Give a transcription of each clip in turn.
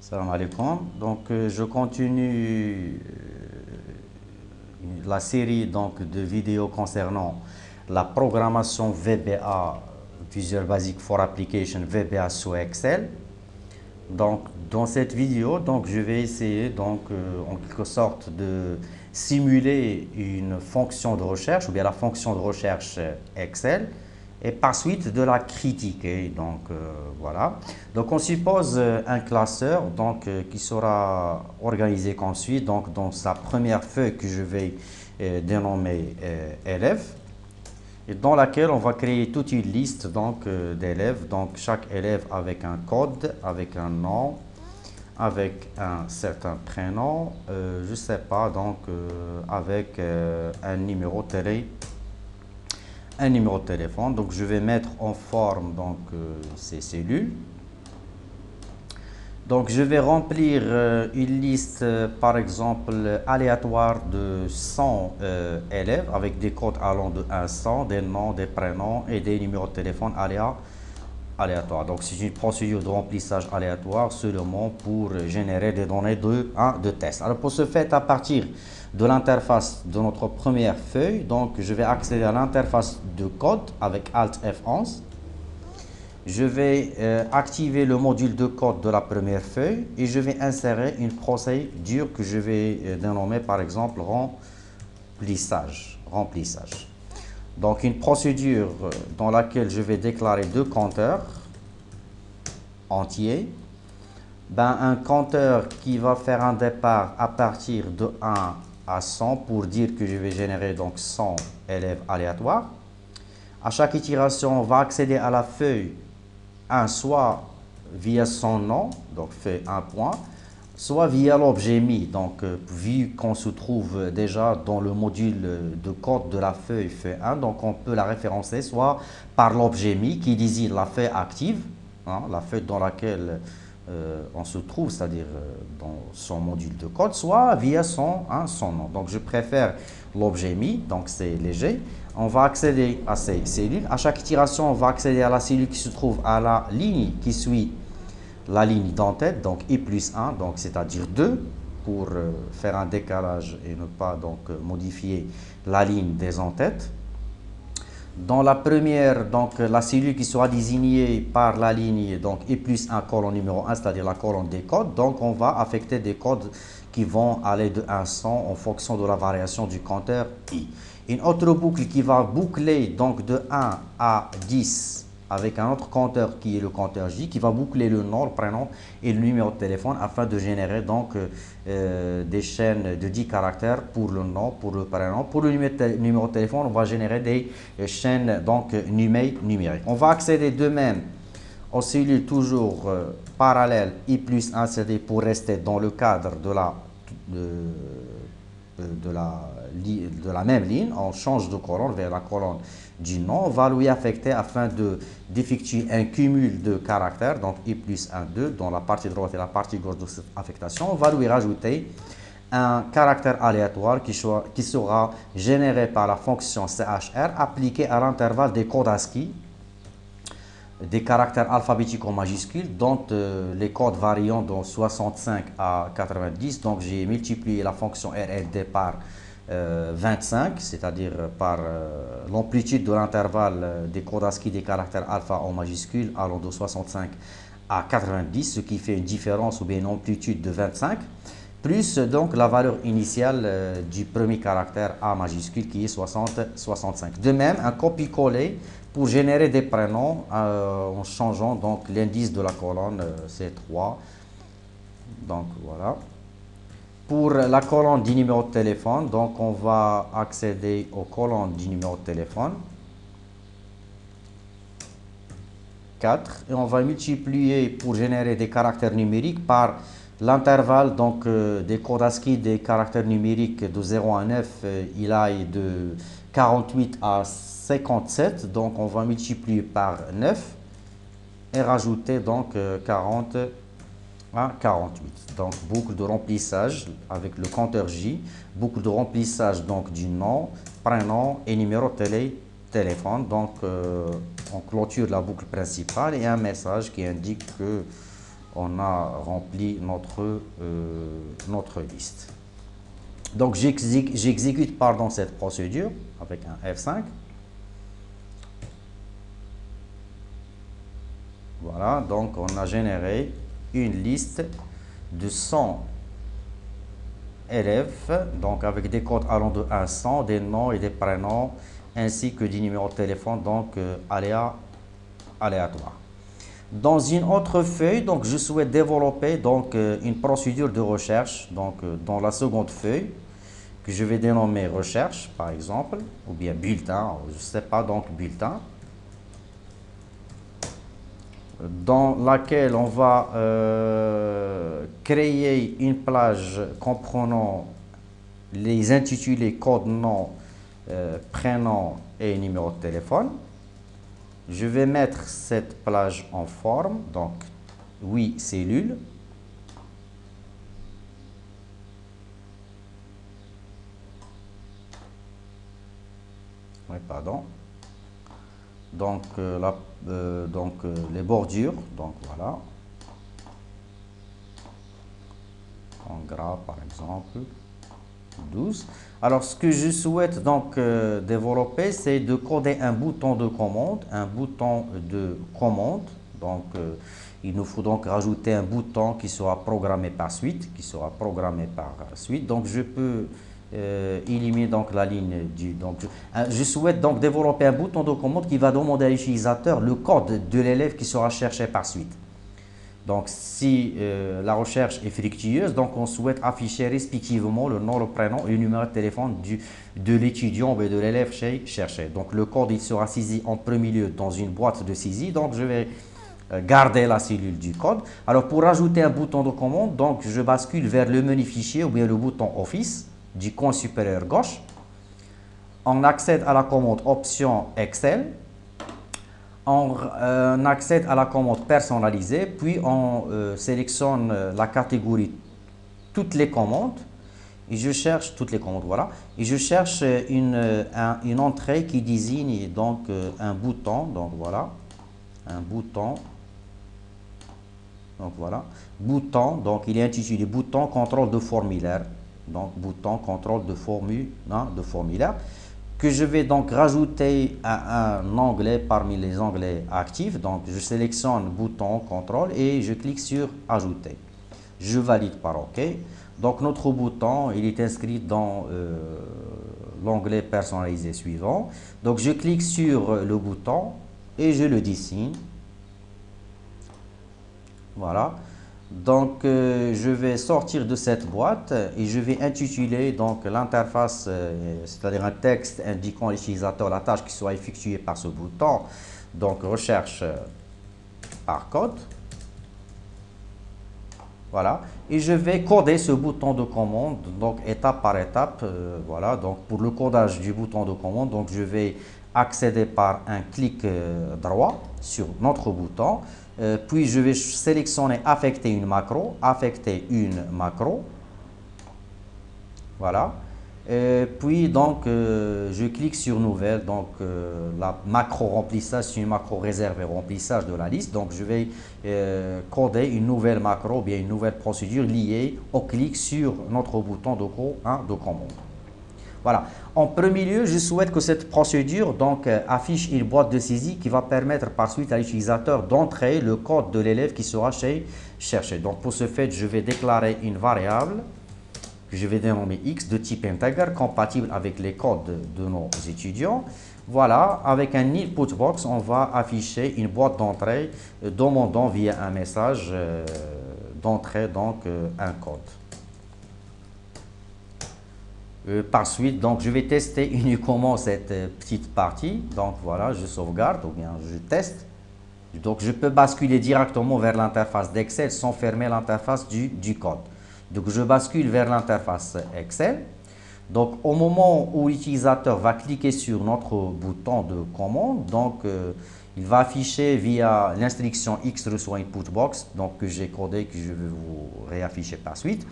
Salam alaikum. Je continue la série de vidéos concernant la programmation VBA, Visual Basic for Application VBA sous Excel. Dans cette vidéo, je vais essayer en quelque sorte de simuler une fonction de recherche ou bien la fonction de recherche Excel et par suite de la critiquer. Voilà. Donc on suppose un classeur qui sera organisé comme suit. Donc dans sa première feuille que je vais dénommer élève, et dans laquelle on va créer toute une liste d'élèves. Donc chaque élève avec un code, avec un nom, avec un certain prénom, je sais pas, avec un numéro de téléphone. Donc je vais mettre en forme ces cellules. Donc je vais remplir une liste par exemple aléatoire de 100 élèves avec des codes allant de 1 à 100, des noms, des prénoms et des numéros de téléphone aléatoires. Donc c'est une procédure de remplissage aléatoire seulement pour générer des données de test. Alors pour ce fait, à partir de l'interface de notre première feuille, je vais accéder à l'interface de code avec Alt F11. Je vais activer le module de code de la première feuille et je vais insérer une procédure que je vais dénommer par exemple remplissage. Donc une procédure dans laquelle je vais déclarer deux compteurs entiers. Un compteur qui va faire un départ à partir de 1 à 100 pour dire que je vais générer 100 élèves aléatoires. À chaque itération, on va accéder à la feuille 1 soit via son nom, donc fait un point, soit via l'objet mis. Vu qu'on se trouve déjà dans le module de code de la feuille fait 1, on peut la référencer soit par l'objet mis qui désigne la feuille active, la feuille dans laquelle on se trouve, c'est-à-dire dans son module de code, soit via son nom. Donc je préfère l'objet mis, donc c'est léger. On va accéder à ces cellules. À chaque itération, on va accéder à la cellule qui se trouve à la ligne qui suit la ligne d'en-tête, donc i plus 1, c'est-à-dire 2, pour faire un décalage et ne pas modifier la ligne des en-têtes. Dans la première, la cellule qui sera désignée par la ligne i plus 1 colonne numéro 1, c'est-à-dire la colonne des codes, on va affecter des codes qui vont aller de 1 à 100 en fonction de la variation du compteur i. Une autre boucle qui va boucler de 1 à 10 avec un autre compteur qui est le compteur J, qui va boucler le nom, le prénom et le numéro de téléphone afin de générer des chaînes de 10 caractères pour le nom, pour le prénom. Pour le numéro de téléphone, on va générer des chaînes numériques. On va accéder de même aux cellules toujours parallèles i plus 1, c'est-à-dire pour rester dans le cadre de la même ligne. On change de colonne vers la colonne du nom. On va lui affecter afin d'effectuer un cumul de caractères, donc i plus 1, 2, dans la partie droite et la partie gauche de cette affectation. On va lui rajouter un caractère aléatoire qui sera généré par la fonction CHR appliquée à l'intervalle des codes ASCII, des caractères alphabétiques en majuscules, dont les codes variant de 65 à 90. Donc j'ai multiplié la fonction RLD par 25, c'est-à-dire par l'amplitude de l'intervalle des codes ASCII des caractères alpha en majuscules allant de 65 à 90, ce qui fait une différence ou bien une amplitude de 25, plus la valeur initiale du premier caractère A majuscule qui est 65. De même, un copier-coller pour générer des prénoms en changeant l'indice de la colonne C3. Voilà. Pour la colonne du numéro de téléphone, on va accéder aux colonnes du numéro de téléphone 4 et on va multiplier pour générer des caractères numériques par l'intervalle des codes ASCII des caractères numériques de 0 à 9, il aille de 48 à 57, on va multiplier par 9 et rajouter 40 à 48. Donc boucle de remplissage avec le compteur J, boucle de remplissage du nom, prénom et numéro de téléphone. On clôture la boucle principale et un message qui indique que on a rempli notre liste. Donc j'exécute pardon, cette procédure avec un F5. Voilà, donc on a généré une liste de 100 élèves, donc avec des codes allant de 1 à 100, des noms et des prénoms, ainsi que des numéros de téléphone, donc aléatoires. Dans une autre feuille, donc je souhaite développer donc une procédure de recherche, donc dans la seconde feuille, que je vais dénommer recherche, par exemple, ou bien bulletin, je ne sais pas, donc bulletin, dans laquelle on va créer une plage comprenant les intitulés code nom, prénom et numéro de téléphone. Je vais mettre cette plage en forme, donc 8 cellules. Oui, pardon. Donc, les bordures, donc voilà, en gras par exemple, 12. Alors, ce que je souhaite donc développer, c'est de coder un bouton de commande, Donc, il nous faut donc rajouter un bouton qui sera programmé par suite, Donc, je peux éliminer donc la ligne du. Donc, je souhaite donc développer un bouton de commande qui va demander à l'utilisateur le code de l'élève qui sera cherché par suite. Donc, si la recherche est fructueuse, donc on souhaite afficher respectivement le nom, le prénom et le numéro de téléphone de l'étudiant ou de l'élève cherché. Donc, le code il sera saisi en premier lieu dans une boîte de saisie. Donc, je vais garder la cellule du code. Alors, pour ajouter un bouton de commande, donc je bascule vers le menu fichier ou bien le bouton Office du coin supérieur gauche. On accède à la commande Option Excel. On accède à la commande personnalisée, puis on sélectionne la catégorie toutes les commandes et je cherche toutes les commandes, voilà, et je cherche une entrée qui désigne donc un bouton, donc voilà, un bouton, donc voilà, bouton, donc il est intitulé bouton contrôle de formulaire, donc bouton contrôle de formulaire, que je vais donc rajouter à un onglet parmi les onglets actifs. Donc, je sélectionne bouton contrôle et je clique sur ajouter. Je valide par OK. Donc, notre bouton, il est inscrit dans l'onglet personnalisé suivant. Donc, je clique sur le bouton et je le dessine. Voilà. Donc, je vais sortir de cette boîte et je vais intituler donc l'interface, c'est-à-dire un texte indiquant à l'utilisateur la tâche qui sera effectuée par ce bouton. Donc, recherche par code. Voilà. Et je vais coder ce bouton de commande, donc étape par étape. Voilà. Donc, pour le codage du bouton de commande, donc je vais accéder par un clic droit sur notre bouton. Puis je vais sélectionner affecter une macro, voilà. Puis donc je clique sur nouvelle, donc la macro remplissage, c'est une macro réservée au remplissage de la liste. Donc je vais coder une nouvelle macro, bien une nouvelle procédure liée au clic sur notre bouton de commande. Voilà. En premier lieu, je souhaite que cette procédure donc, affiche une boîte de saisie qui va permettre par suite à l'utilisateur d'entrer le code de l'élève qui sera cherché. Donc, pour ce fait, je vais déclarer une variable que je vais dénommer X de type integer compatible avec les codes de nos étudiants. Voilà, avec un input box, on va afficher une boîte d'entrée demandant via un message d'entrée donc un code. Par suite, donc je vais tester uniquement cette petite partie. Donc voilà, je sauvegarde ou bien je teste. Donc je peux basculer directement vers l'interface d'Excel sans fermer l'interface du code. Donc je bascule vers l'interface Excel. Donc au moment où l'utilisateur va cliquer sur notre bouton de commande, donc il va afficher via l'instruction X reçoit input box, donc que j'ai codé, que je vais vous réafficher par suite.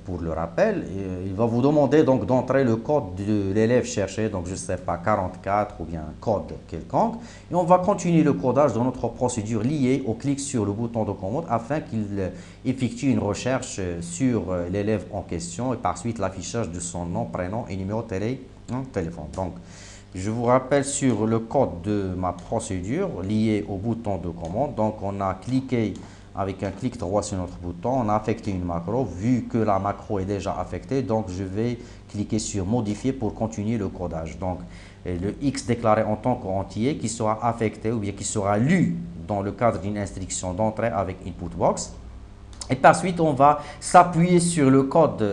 pour le rappel. Et il va vous demander donc d'entrer le code de l'élève cherché, donc je ne sais pas, 44 ou bien un code quelconque. Et on va continuer le codage de notre procédure liée au clic sur le bouton de commande afin qu'il effectue une recherche sur l'élève en question et par suite l'affichage de son nom, prénom et numéro de téléphone. Donc, je vous rappelle sur le code de ma procédure liée au bouton de commande. Donc, on a cliqué avec un clic droit sur notre bouton, on a affecté une macro. Vu que la macro est déjà affectée, donc je vais cliquer sur modifier pour continuer le codage. Donc, le X déclaré en tant qu'entier qui sera affecté ou bien qui sera lu dans le cadre d'une instruction d'entrée avec input box. Et par suite, on va s'appuyer sur le code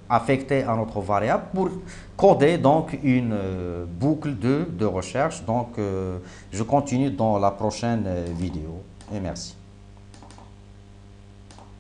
affecté à notre variable pour coder donc une boucle de recherche. Donc, je continue dans la prochaine vidéo et merci.